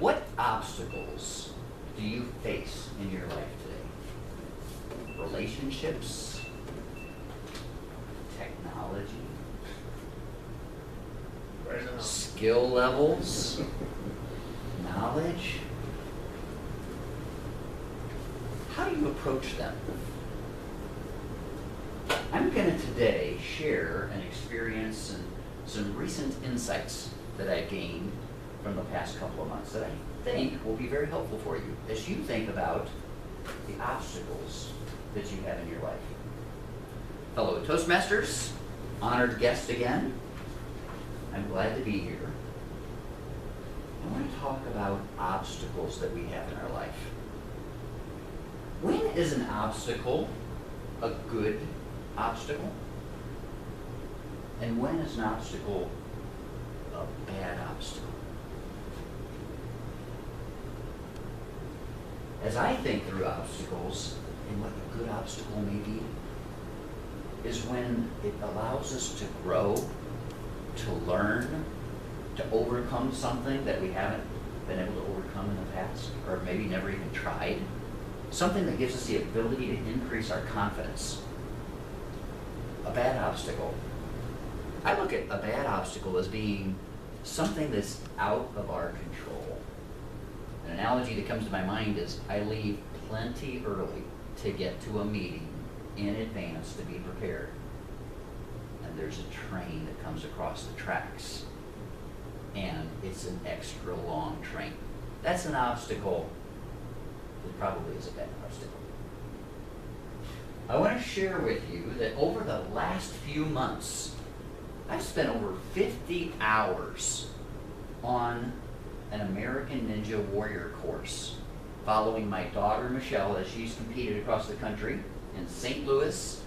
What obstacles do you face in your life today? Relationships, technology, skill levels, knowledge. How do you approach them? I'm going to today share an experience and some recent insights that I gained from the past couple of months that I think will be very helpful for you as you think about the obstacles that you have in your life. Fellow Toastmasters, honored guest again, I'm glad to be here. I want to talk about obstacles that we have in our life. When is an obstacle a good obstacle? And when is an obstacle a bad obstacle? As I think through obstacles and what a good obstacle may be, is when it allows us to grow, to learn, to overcome something that we haven't been able to overcome in the past, or maybe never even tried. Something that gives us the ability to increase our confidence. A bad obstacle. I look at a bad obstacle as being something that's out of our control. An analogy that comes to my mind is I leave plenty early to get to a meeting in advance to be prepared. And there's a train that comes across the tracks. And it's an extra long train. That's an obstacle. It probably is a bad obstacle. I want to share with you that over the last few months, I've spent over 50 hours on an American Ninja Warrior course, following my daughter Michelle as she's competed across the country in St. Louis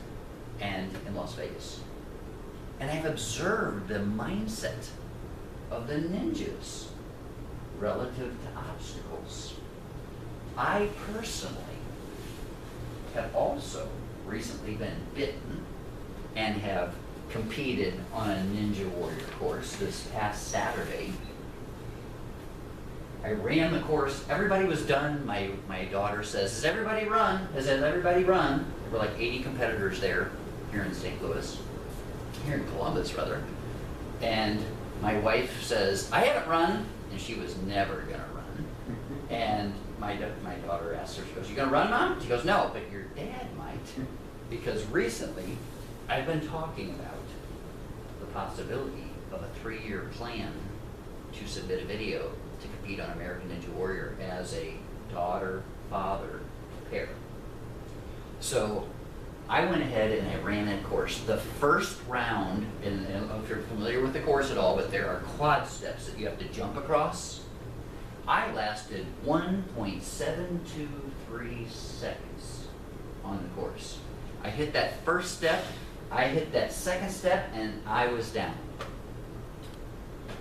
and in Las Vegas. And I've observed the mindset of the ninjas relative to obstacles. I personally have also recently been bitten and have competed on a Ninja Warrior course this past Saturday. I ran the course, everybody was done. My daughter says, "Has everybody run? Has everybody run?" There were like 80 competitors there here in St. Louis, here in Columbus rather. And my wife says, "I haven't run," and she was never gonna run. And my daughter asked her, she goes, "You gonna run, Mom?" She goes, "No, but your dad might." Because recently, I've been talking about the possibility of a 3-year plan to submit a video to compete on American Ninja Warrior as a daughter-father pair. So I went ahead and I ran that course. The first round, and I don't know if you're familiar with the course at all, but there are quad steps that you have to jump across. I lasted 1.723 seconds on the course. I hit that first step, I hit that second step, and I was down.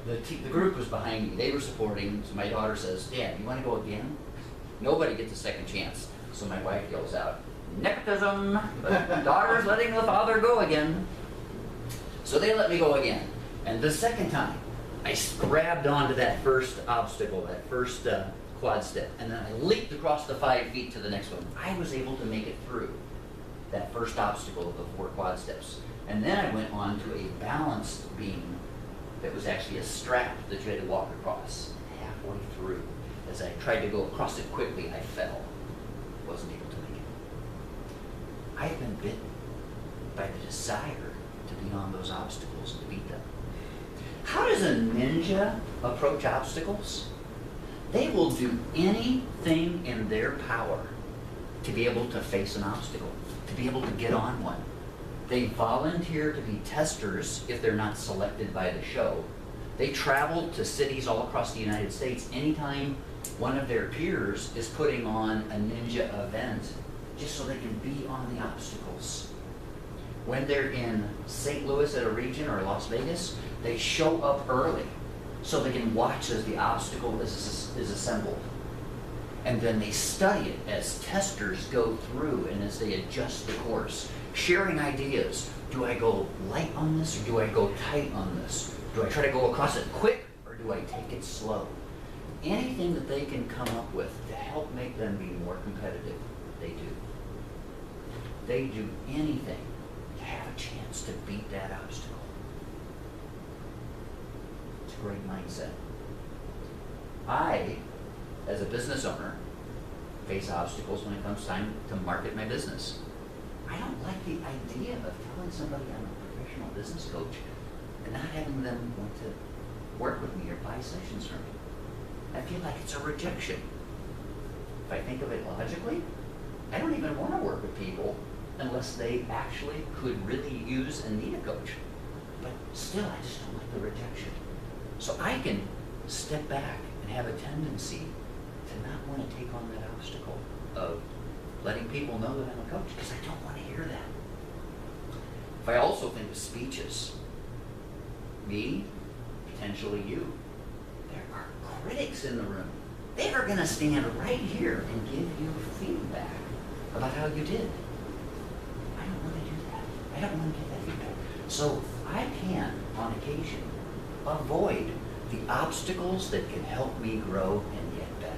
The group was behind me, they were supporting, so my daughter says, "Dad, you want to go again?" Nobody gets a second chance. So my wife yells out, "Nepotism, the daughter's letting the father go again." So they let me go again. And the second time, I grabbed onto that first obstacle, that first quad step, and then I leaped across the 5 feet to the next one. I was able to make it through that first obstacle of the 4 quad steps. And then I went on to a balanced beam that was actually a strap that you had to walk across. Halfway through, as I tried to go across it quickly, I fell. Wasn't able to make it. I've been bitten by the desire to be on those obstacles and to beat them. How does a ninja approach obstacles? They will do anything in their power to be able to face an obstacle, to be able to get on one. They volunteer to be testers if they're not selected by the show. They travel to cities all across the United States anytime one of their peers is putting on a ninja event, just so they can be on the obstacles. When they're in St. Louis at a region or Las Vegas, they show up early so they can watch as the obstacle is assembled. And then they study it as testers go through and as they adjust the course, sharing ideas. Do I go light on this or do I go tight on this? Do I try to go across it quick or do I take it slow? anything that they can come up with to help make them be more competitive, they do. They do anything to have a chance to beat that obstacle. It's a great mindset. I, as a business owner, face obstacles when it comes time to market my business. I don't like the idea of telling somebody I'm a professional business coach and not having them want to work with me or buy sessions from me. I feel like it's a rejection. If I think of it logically, I don't even want to work with people unless they actually could really use and need a coach. But still, I just don't like the rejection. So I can step back and have a tendency to not want to take on that obstacle of letting people know that I'm a coach, because I don't want to hear that. If I also think of speeches, me, potentially you, there are critics in the room. They are going to stand right here and give you feedback about how you did. I don't want to do that. I don't want to get that feedback. So I can, on occasion, avoid the obstacles that can help me grow and get better.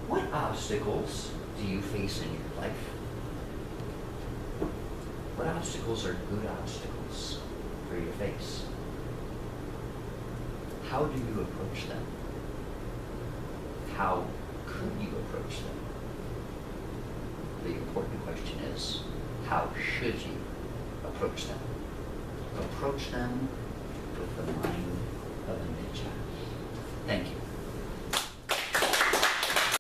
What obstacles do you face in your life? What obstacles are good obstacles for you to face? How do you approach them? How could you approach them? The important question is, how should you approach them? Approach them with the mind of a ninja. Thank you.